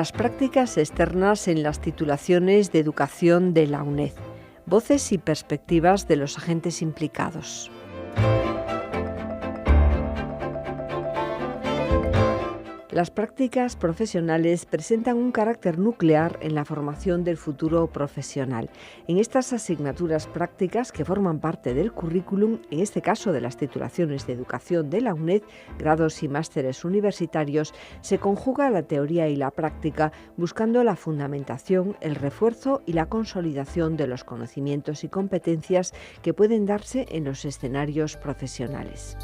Las prácticas externas en las titulaciones de educación de la UNED. Voces y perspectivas de los agentes implicados. Las prácticas profesionales presentan un carácter nuclear en la formación del futuro profesional. En estas asignaturas prácticas que forman parte del currículum, en este caso de las titulaciones de educación de la UNED, grados y másteres universitarios, se conjuga la teoría y la práctica buscando la fundamentación, el refuerzo y la consolidación de los conocimientos y competencias que pueden darse en los escenarios profesionales.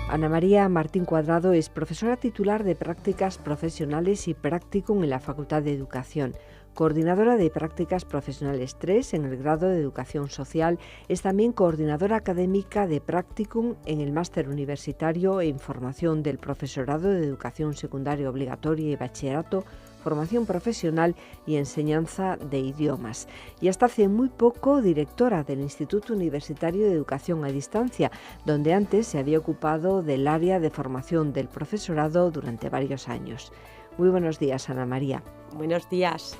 Ana María Martín Cuadrado es profesora titular de Prácticas Profesionales y Practicum en la Facultad de Educación. Coordinadora de Prácticas Profesionales 3 en el grado de Educación Social, es también coordinadora académica de Practicum en el Máster Universitario en Formación del Profesorado de Educación Secundaria Obligatoria y Bachillerato, Formación Profesional y Enseñanza de Idiomas. Y hasta hace muy poco directora del Instituto Universitario de Educación a Distancia, donde antes se había ocupado del área de formación del profesorado durante varios años. Muy buenos días, Ana María. Buenos días.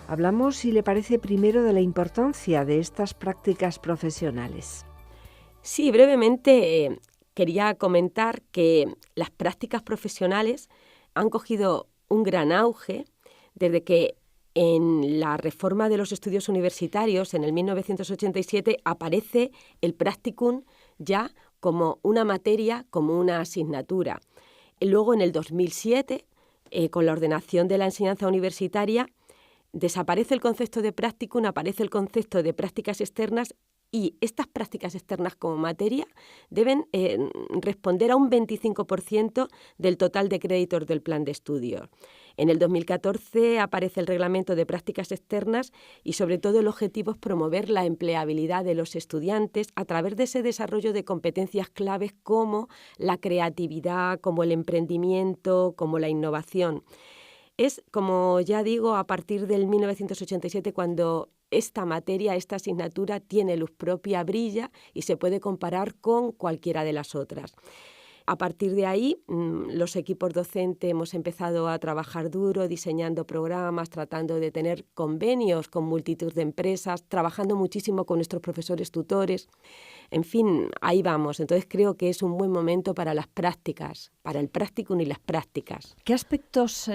Hablamos, si le parece, primero de la importancia de estas prácticas profesionales. Sí, brevemente quería comentar que las prácticas profesionales han cogido un gran auge desde que en la reforma de los estudios universitarios en el 1987 aparece el practicum ya como una materia, como una asignatura. Luego en el 2007, con la ordenación de la enseñanza universitaria, desaparece el concepto de practicum, aparece el concepto de prácticas externas y estas prácticas externas como materia deben responder a un 25% del total de créditos del plan de estudios. En el 2014 aparece el reglamento de prácticas externas y sobre todo el objetivo es promover la empleabilidad de los estudiantes a través de ese desarrollo de competencias claves como la creatividad, como el emprendimiento, como la innovación. Es, como ya digo, a partir del 1987 cuando esta materia, esta asignatura tiene luz propia, brilla y se puede comparar con cualquiera de las otras. A partir de ahí, los equipos docentes hemos empezado a trabajar duro, diseñando programas, tratando de tener convenios con multitud de empresas, trabajando muchísimo con nuestros profesores tutores. En fin, ahí vamos. Entonces creo que es un buen momento para las prácticas, para el practicum y las prácticas. ¿Qué aspectos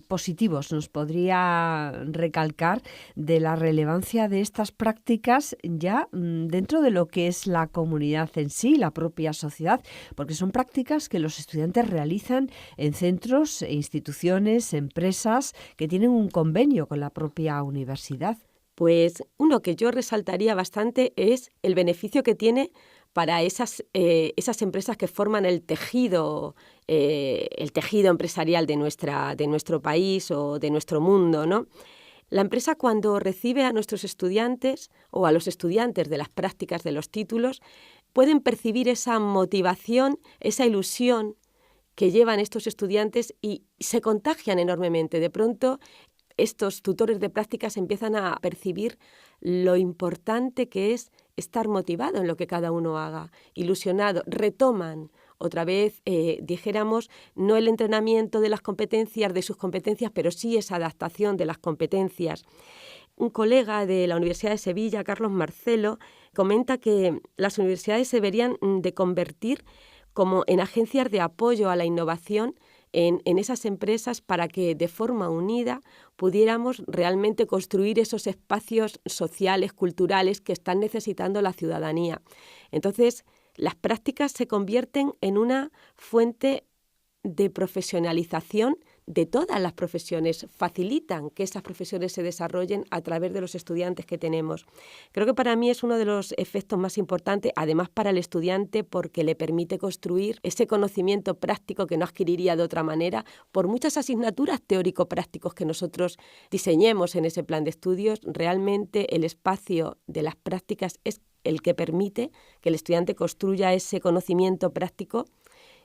positivos nos podría recalcar de la relevancia de estas prácticas ya dentro de lo que es la comunidad en sí, la propia sociedad? Porque son prácticas que los estudiantes realizan en centros, instituciones, empresas que tienen un convenio con la propia universidad. Pues uno que yo resaltaría bastante es el beneficio que tiene para esas empresas que forman el tejido empresarial de nuestro país o de nuestro mundo, ¿no? La empresa cuando recibe a nuestros estudiantes o a los estudiantes de las prácticas de los títulos pueden percibir esa motivación, esa ilusión que llevan estos estudiantes y se contagian enormemente. De pronto estos tutores de prácticas empiezan a percibir lo importante que es estar motivado en lo que cada uno haga, ilusionado, retoman otra vez, dijéramos, no el entrenamiento de las competencias, de sus competencias, pero sí esa adaptación de las competencias. Un colega de la Universidad de Sevilla, Carlos Marcelo, comenta que las universidades se deberían de convertir como en agencias de apoyo a la innovación en esas empresas para que de forma unida pudiéramos realmente construir esos espacios sociales, culturales que están necesitando la ciudadanía. Entonces, las prácticas se convierten en una fuente de profesionalización de todas las profesiones, facilitan que esas profesiones se desarrollen a través de los estudiantes que tenemos. Creo que para mí es uno de los efectos más importantes, además para el estudiante, porque le permite construir ese conocimiento práctico que no adquiriría de otra manera por muchas asignaturas teórico-prácticos que nosotros diseñemos en ese plan de estudios. Realmente el espacio de las prácticas es el que permite que el estudiante construya ese conocimiento práctico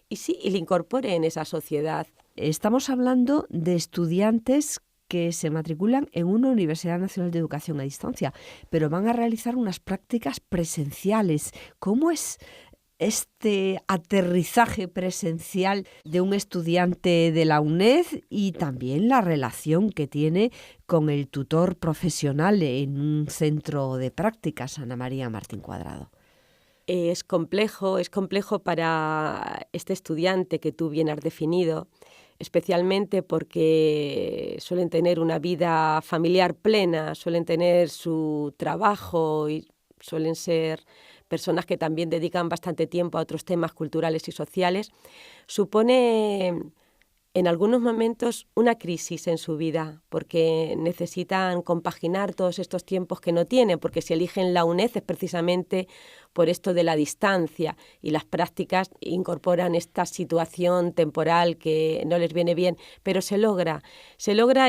y le incorpore en esa sociedad. Estamos hablando de estudiantes que se matriculan en una Universidad Nacional de Educación a Distancia, pero van a realizar unas prácticas presenciales. ¿Cómo es este aterrizaje presencial de un estudiante de la UNED y también la relación que tiene con el tutor profesional en un centro de prácticas, Ana María Martín Cuadrado. Es complejo para este estudiante que tú bien has definido, especialmente porque suelen tener una vida familiar plena, suelen tener su trabajo y suelen ser personas que también dedican bastante tiempo a otros temas culturales y sociales. Supone en algunos momentos una crisis en su vida, porque necesitan compaginar todos estos tiempos que no tienen, porque si eligen la UNED es precisamente por esto de la distancia, y las prácticas incorporan esta situación temporal que no les viene bien, pero se logra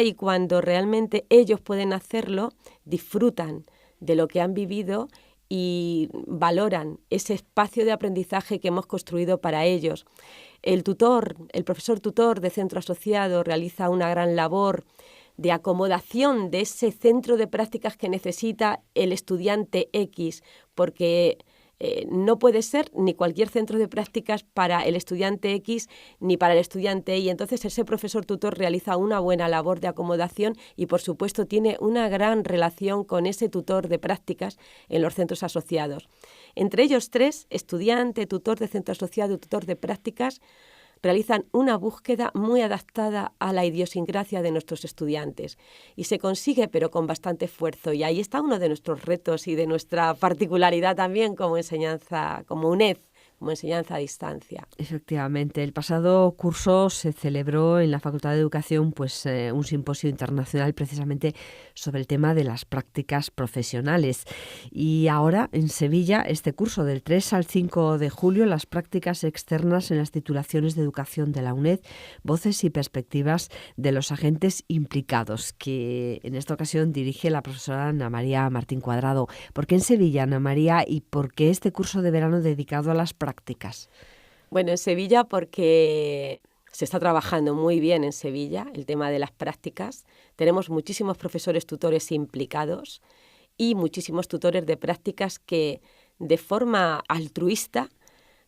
y cuando realmente ellos pueden hacerlo, disfrutan de lo que han vivido y valoran ese espacio de aprendizaje que hemos construido para ellos. El profesor tutor de centro asociado realiza una gran labor de acomodación de ese centro de prácticas que necesita el estudiante X, porque no puede ser ni cualquier centro de prácticas para el estudiante X ni para el estudiante Y. Entonces ese profesor tutor realiza una buena labor de acomodación y por supuesto tiene una gran relación con ese tutor de prácticas en los centros asociados. Entre ellos tres, estudiante, tutor de centro asociado y tutor de prácticas, realizan una búsqueda muy adaptada a la idiosincrasia de nuestros estudiantes y se consigue, pero con bastante esfuerzo. Y ahí está uno de nuestros retos y de nuestra particularidad también como enseñanza, como UNED, como enseñanza a distancia. Efectivamente, el pasado curso se celebró en la Facultad de Educación un simposio internacional precisamente sobre el tema de las prácticas profesionales. Y ahora en Sevilla, este curso del 3 al 5 de julio, las prácticas externas en las titulaciones de educación de la UNED, voces y perspectivas de los agentes implicados, que en esta ocasión dirige la profesora Ana María Martín Cuadrado. ¿Por qué en Sevilla, Ana María, y por qué este curso de verano dedicado a las prácticas? Bueno, en Sevilla porque se está trabajando muy bien en Sevilla el tema de las prácticas. Tenemos muchísimos profesores tutores implicados y muchísimos tutores de prácticas que de forma altruista,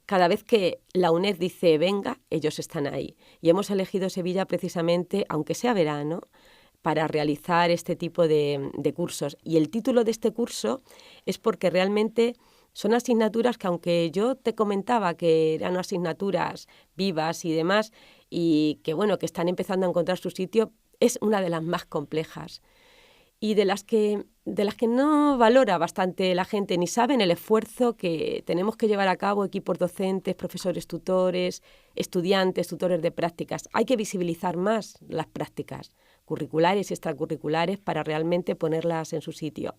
cada vez que la UNED dice venga, ellos están ahí. Y hemos elegido Sevilla precisamente, aunque sea verano, para realizar este tipo de cursos. Y el título de este curso es porque realmente son asignaturas que, aunque yo te comentaba que eran asignaturas vivas y demás, y que bueno, que están empezando a encontrar su sitio, es una de las más complejas y de las que no valora bastante la gente, ni saben el esfuerzo que tenemos que llevar a cabo equipos docentes, profesores tutores, estudiantes, tutores de prácticas. Hay que visibilizar más las prácticas curriculares y extracurriculares para realmente ponerlas en su sitio.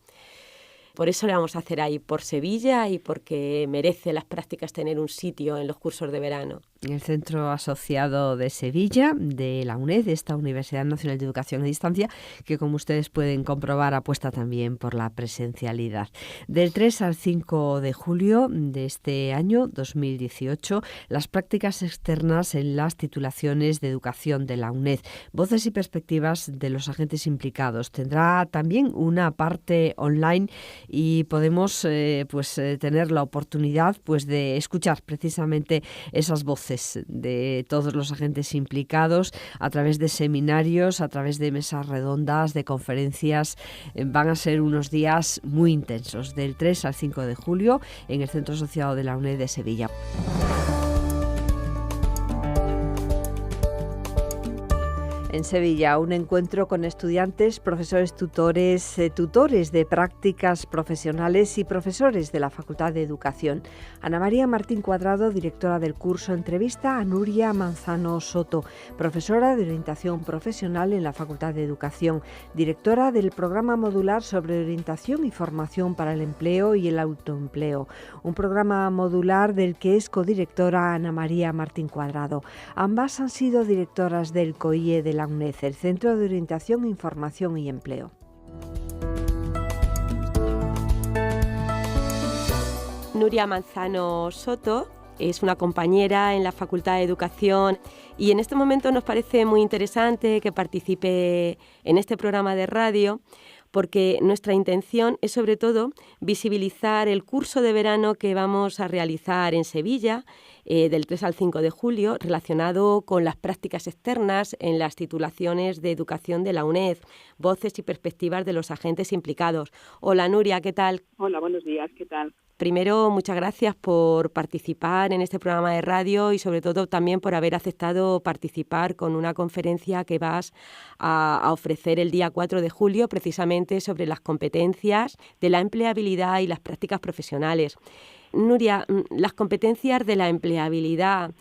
Por eso le vamos a hacer ahí, por Sevilla y porque merece las prácticas tener un sitio en los cursos de verano. El Centro Asociado de Sevilla, de la UNED, esta Universidad Nacional de Educación a Distancia, que como ustedes pueden comprobar apuesta también por la presencialidad. Del 3 al 5 de julio de este año 2018, las prácticas externas en las titulaciones de educación de la UNED, voces y perspectivas de los agentes implicados. Tendrá también una parte online y podemos tener la oportunidad de escuchar precisamente esas voces de todos los agentes implicados a través de seminarios, a través de mesas redondas, de conferencias. Van a ser unos días muy intensos, del 3 al 5 de julio en el Centro Asociado de la UNED de Sevilla. En Sevilla, un encuentro con estudiantes, profesores tutores, tutores de prácticas profesionales y profesores de la Facultad de Educación. Ana María Martín Cuadrado, directora del curso, entrevista a Nuria Manzano Soto, profesora de orientación profesional en la Facultad de Educación, directora del programa modular sobre orientación y formación para el empleo y el autoempleo, un programa modular del que es codirectora Ana María Martín Cuadrado. Ambas han sido directoras del COIE de la UNED, el Centro de Orientación, Información y Empleo. Nuria Manzano Soto es una compañera en la Facultad de Educación y en este momento nos parece muy interesante que participe en este programa de radio porque nuestra intención es sobre todo visibilizar el curso de verano que vamos a realizar en Sevilla del 3 al 5 de julio relacionado con las prácticas externas en las titulaciones de educación de la UNED, voces y perspectivas de los agentes implicados. Hola Nuria, ¿qué tal? Hola, buenos días, ¿qué tal? Primero, muchas gracias por participar en este programa de radio y sobre todo también por haber aceptado participar con una conferencia que vas a ofrecer el día 4 de julio precisamente sobre las competencias de la empleabilidad y las prácticas profesionales. Nuria, las competencias de la empleabilidad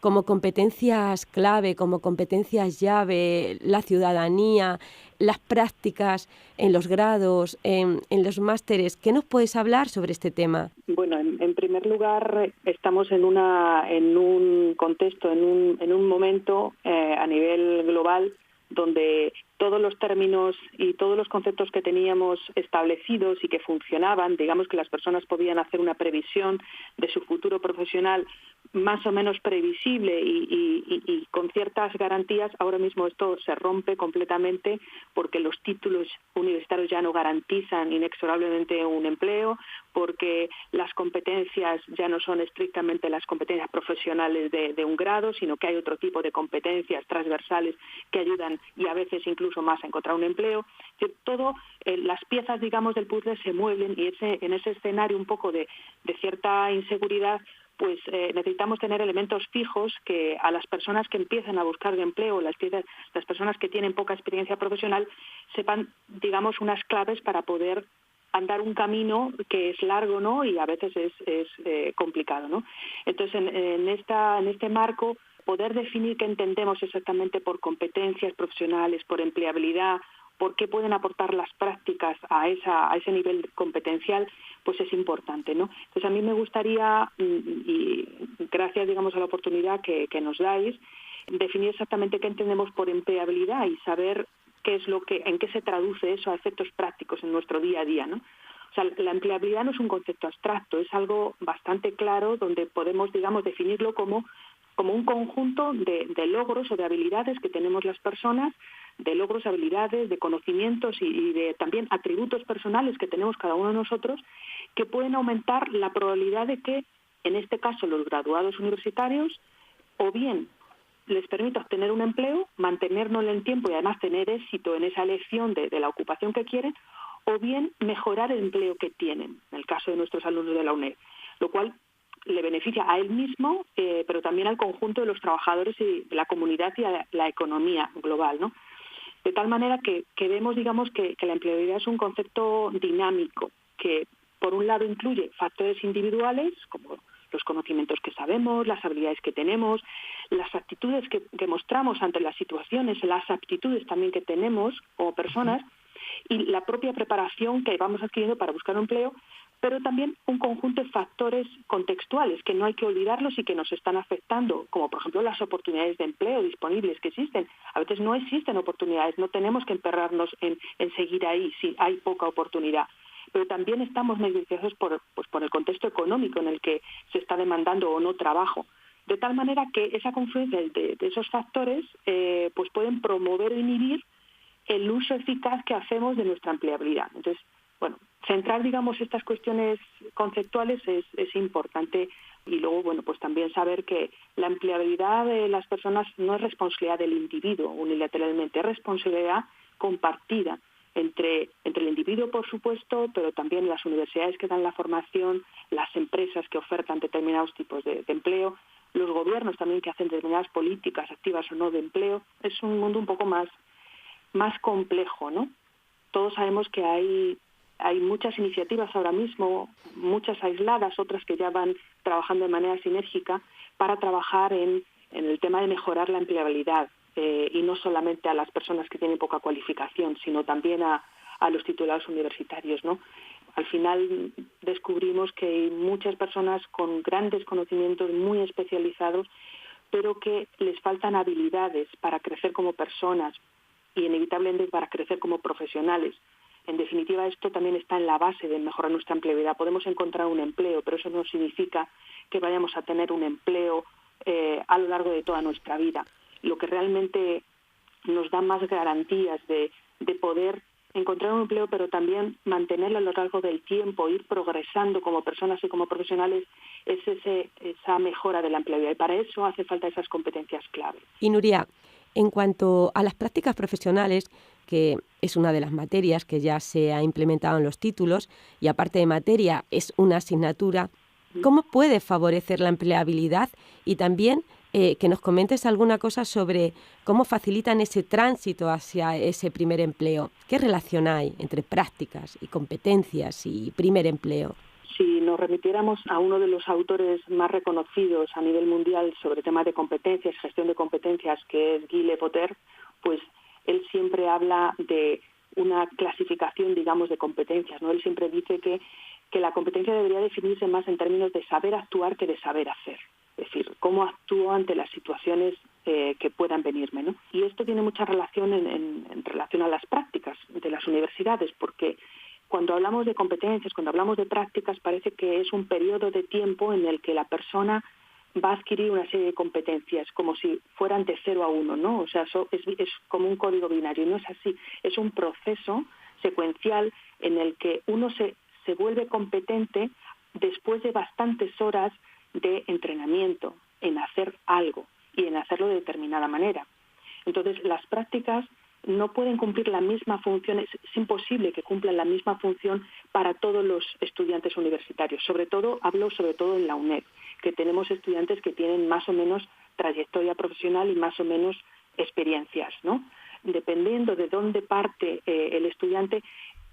como competencias clave, como competencias llave, la ciudadanía, las prácticas en los grados, en los másteres. ¿Qué nos puedes hablar sobre este tema? Bueno, en primer lugar, estamos en un contexto, en un momento a nivel global donde todos los términos y todos los conceptos que teníamos establecidos y que funcionaban, digamos que las personas podían hacer una previsión de su futuro profesional más o menos previsible y con ciertas garantías, ahora mismo esto se rompe completamente porque los títulos universitarios ya no garantizan inexorablemente un empleo, porque las competencias ya no son estrictamente las competencias profesionales de un grado, sino que hay otro tipo de competencias transversales que ayudan y a veces incluso más a encontrar un empleo. Todo, las piezas, digamos, del puzzle se mueven y en ese escenario un poco de cierta inseguridad, pues necesitamos tener elementos fijos que a las personas que empiezan a buscar empleo, las personas que tienen poca experiencia profesional, sepan, digamos, unas claves para poder andar un camino que es largo, ¿no? Y a veces es complicado, ¿no? Entonces, en este marco, poder definir qué entendemos exactamente por competencias profesionales, por empleabilidad, por qué pueden aportar las prácticas a ese nivel competencial, pues es importante, ¿no? Entonces a mí me gustaría, y gracias, digamos, a la oportunidad que nos dais, definir exactamente qué entendemos por empleabilidad y saber en qué se traduce eso a efectos prácticos en nuestro día a día, ¿no? O sea, la empleabilidad no es un concepto abstracto, es algo bastante claro donde podemos, digamos, definirlo como un conjunto de logros o de habilidades que tenemos las personas, de logros, habilidades, de conocimientos y de también atributos personales que tenemos cada uno de nosotros, que pueden aumentar la probabilidad de que, en este caso, los graduados universitarios, o bien les permita obtener un empleo, mantenerlo en el tiempo y además tener éxito en esa elección de la ocupación que quieren, o bien mejorar el empleo que tienen, en el caso de nuestros alumnos de la UNED, lo cual le beneficia a él mismo, pero también al conjunto de los trabajadores y de la comunidad y a la economía global, ¿no? De tal manera que vemos, digamos, que la empleabilidad es un concepto dinámico, que por un lado incluye factores individuales, como los conocimientos que sabemos, las habilidades que tenemos, las actitudes que mostramos ante las situaciones, las aptitudes también que tenemos como personas, y la propia preparación que vamos adquiriendo para buscar un empleo, pero también un conjunto de factores contextuales que no hay que olvidarlos y que nos están afectando, como por ejemplo las oportunidades de empleo disponibles que existen. A veces no existen oportunidades, no tenemos que emperrarnos en seguir ahí si hay poca oportunidad. Pero también estamos beneficiados por el contexto económico en el que se está demandando o no trabajo. De tal manera que esa confluencia de esos factores pues pueden promover o inhibir el uso eficaz que hacemos de nuestra empleabilidad. Entonces, bueno, centrar, digamos, estas cuestiones conceptuales es importante y luego, bueno, pues también saber que la empleabilidad de las personas no es responsabilidad del individuo unilateralmente, es responsabilidad compartida entre el individuo, por supuesto, pero también las universidades que dan la formación, las empresas que ofertan determinados tipos de empleo, los gobiernos también que hacen determinadas políticas activas o no de empleo. Es un mundo un poco más complejo, ¿no? Todos sabemos que hay muchas iniciativas ahora mismo, muchas aisladas, otras que ya van trabajando de manera sinérgica para trabajar en el tema de mejorar la empleabilidad y no solamente a las personas que tienen poca cualificación, sino también a los titulados universitarios, ¿no? Al final descubrimos que hay muchas personas con grandes conocimientos muy especializados, pero que les faltan habilidades para crecer como personas y inevitablemente para crecer como profesionales. En definitiva, esto también está en la base de mejorar nuestra empleabilidad. Podemos encontrar un empleo, pero eso no significa que vayamos a tener un empleo a lo largo de toda nuestra vida. Lo que realmente nos da más garantías de poder encontrar un empleo, pero también mantenerlo a lo largo del tiempo, ir progresando como personas y como profesionales, es esa mejora de la empleabilidad. Y para eso hace falta esas competencias clave. Y Nuria, en cuanto a las prácticas profesionales, que es una de las materias que ya se ha implementado en los títulos, y aparte de materia es una asignatura, ¿cómo puede favorecer la empleabilidad? Y también que nos comentes alguna cosa sobre cómo facilitan ese tránsito hacia ese primer empleo. ¿Qué relación hay entre prácticas y competencias y primer empleo? Si nos remitiéramos a uno de los autores más reconocidos a nivel mundial sobre temas de competencias, gestión de competencias, que es Guy Lepoter, pues él siempre habla de una clasificación, digamos, de competencias, ¿no? Él siempre dice que la competencia debería definirse más en términos de saber actuar que de saber hacer. Es decir, cómo actúo ante las situaciones que puedan venirme, ¿no? Y esto tiene mucha relación en relación a las prácticas de las universidades, porque cuando hablamos de competencias, cuando hablamos de prácticas, parece que es un periodo de tiempo en el que la persona va a adquirir una serie de competencias, como si fueran de 0 a 1, ¿no? O sea, eso es como un código binario, y no es así. Es un proceso secuencial en el que uno se vuelve competente después de bastantes horas de entrenamiento en hacer algo y en hacerlo de determinada manera. Entonces, las prácticas no pueden cumplir la misma función, es imposible que cumplan la misma función para todos los estudiantes universitarios. Hablo sobre todo en la UNED, que tenemos estudiantes que tienen más o menos trayectoria profesional y más o menos experiencias, ¿no? Dependiendo de dónde parte el estudiante,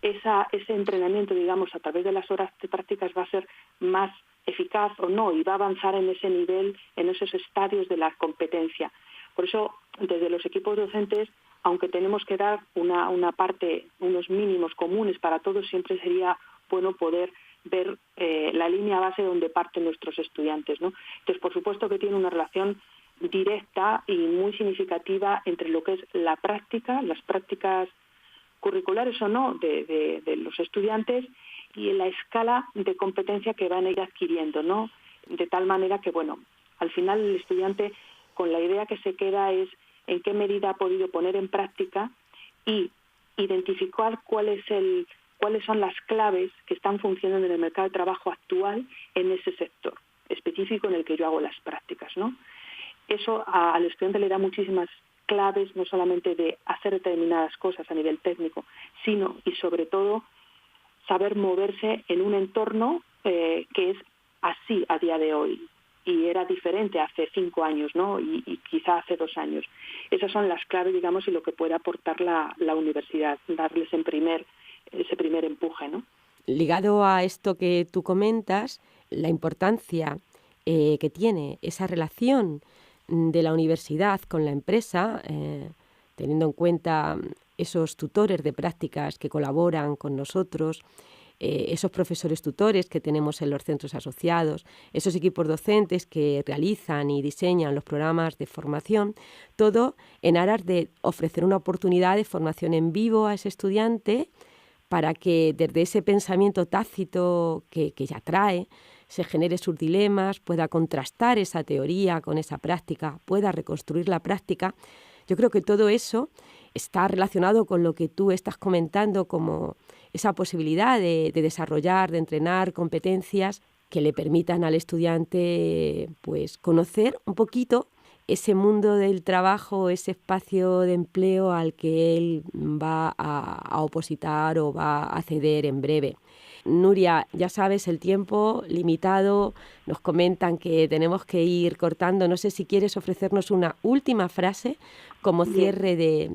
ese entrenamiento, digamos, a través de las horas de prácticas va a ser más eficaz o no, y va a avanzar en ese nivel, en esos estadios de la competencia. Por eso, desde los equipos docentes, aunque tenemos que dar una parte, unos mínimos comunes para todos, siempre sería bueno poder ver la línea base donde parten nuestros estudiantes, ¿no? Entonces, por supuesto que tiene una relación directa y muy significativa entre lo que es la práctica, las prácticas curriculares o no de los estudiantes, y la escala de competencia que van a ir adquiriendo, ¿no? De tal manera que, bueno, al final el estudiante con la idea que se queda es en qué medida ha podido poner en práctica y identificar cuáles son las claves que están funcionando en el mercado de trabajo actual en ese sector específico en el que yo hago las prácticas, ¿no? Eso al estudiante le da muchísimas claves, no solamente de hacer determinadas cosas a nivel técnico, sino y sobre todo saber moverse en un entorno que es así a día de hoy, y era diferente hace 5 años, ¿no? Y quizá hace 2 años. Esas son las claves, digamos, y lo que puede aportar la universidad, darles ese primer empuje, ¿no? Ligado a esto que tú comentas, la importancia que tiene esa relación de la universidad con la empresa, teniendo en cuenta esos tutores de prácticas que colaboran con nosotros, esos profesores tutores que tenemos en los centros asociados, esos equipos docentes que realizan y diseñan los programas de formación, todo en aras de ofrecer una oportunidad de formación en vivo a ese estudiante para que desde ese pensamiento tácito que ya trae, se genere sus dilemas, pueda contrastar esa teoría con esa práctica, pueda reconstruir la práctica. Yo creo que todo eso está relacionado con lo que tú estás comentando como esa posibilidad de desarrollar, de entrenar competencias que le permitan al estudiante pues conocer un poquito ese mundo del trabajo, ese espacio de empleo al que él va a opositar o va a acceder en breve. Nuria, ya sabes, el tiempo limitado, nos comentan que tenemos que ir cortando. No sé si quieres ofrecernos una última frase como cierre de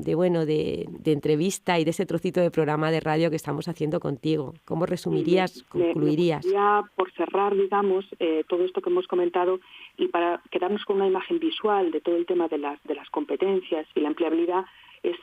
entrevista y de ese trocito de programa de radio que estamos haciendo contigo. ¿Cómo resumirías, concluirías? Ya por cerrar, digamos, todo esto que hemos comentado, y para quedarnos con una imagen visual de todo el tema de las competencias y la empleabilidad, es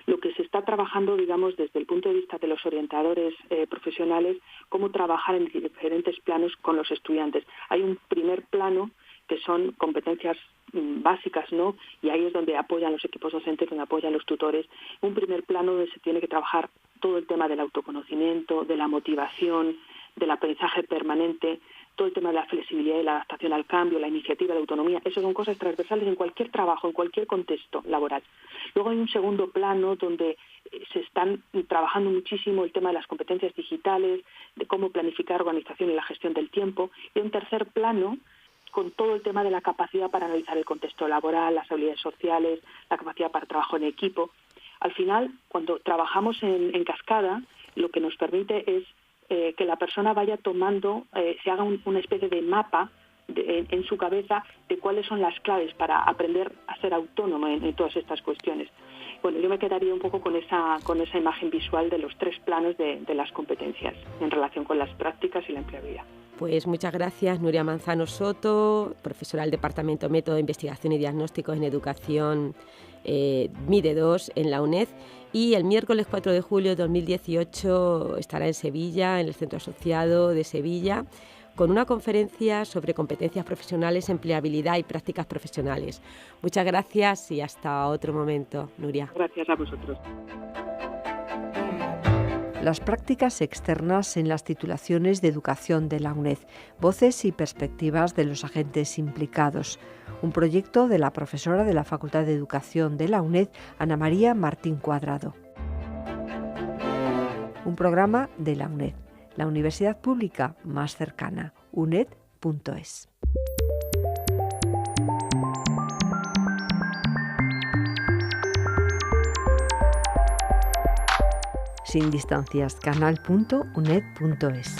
lo que se está trabajando, digamos, desde el punto de vista de los orientadores profesionales, cómo trabajar en diferentes planos con los estudiantes. Hay un primer plano que son competencias básicas, ¿no? Y ahí es donde apoyan los equipos docentes, donde apoyan los tutores. Un primer plano donde se tiene que trabajar todo el tema del autoconocimiento, de la motivación, del aprendizaje permanente, todo el tema de la flexibilidad y la adaptación al cambio, la iniciativa, la autonomía, eso son cosas transversales en cualquier trabajo, en cualquier contexto laboral. Luego hay un segundo plano donde se están trabajando muchísimo el tema de las competencias digitales, de cómo planificar organización y la gestión del tiempo, y un tercer plano con todo el tema de la capacidad para analizar el contexto laboral, las habilidades sociales, la capacidad para trabajo en equipo. Al final, cuando trabajamos en cascada, lo que nos permite es que la persona vaya tomando, se haga una especie de mapa en su cabeza de cuáles son las claves para aprender a ser autónomo en todas estas cuestiones. Bueno, yo me quedaría un poco con esa imagen visual de los 3 planos de las competencias en relación con las prácticas y la empleabilidad. Pues muchas gracias, Nuria Manzano Soto, profesora del Departamento Método de Investigación y Diagnósticos en Educación MIDE 2 en la UNED. Y el miércoles 4 de julio de 2018 estará en Sevilla, en el Centro Asociado de Sevilla, con una conferencia sobre competencias profesionales, empleabilidad y prácticas profesionales. Muchas gracias y hasta otro momento, Nuria. Gracias a vosotros. Las prácticas externas en las titulaciones de educación de la UNED, voces y perspectivas de los agentes implicados. Un proyecto de la profesora de la Facultad de Educación de la UNED, Ana María Martín Cuadrado. Un programa de la UNED, la universidad pública más cercana, uned.es. Sin distancias, canal.uned.es.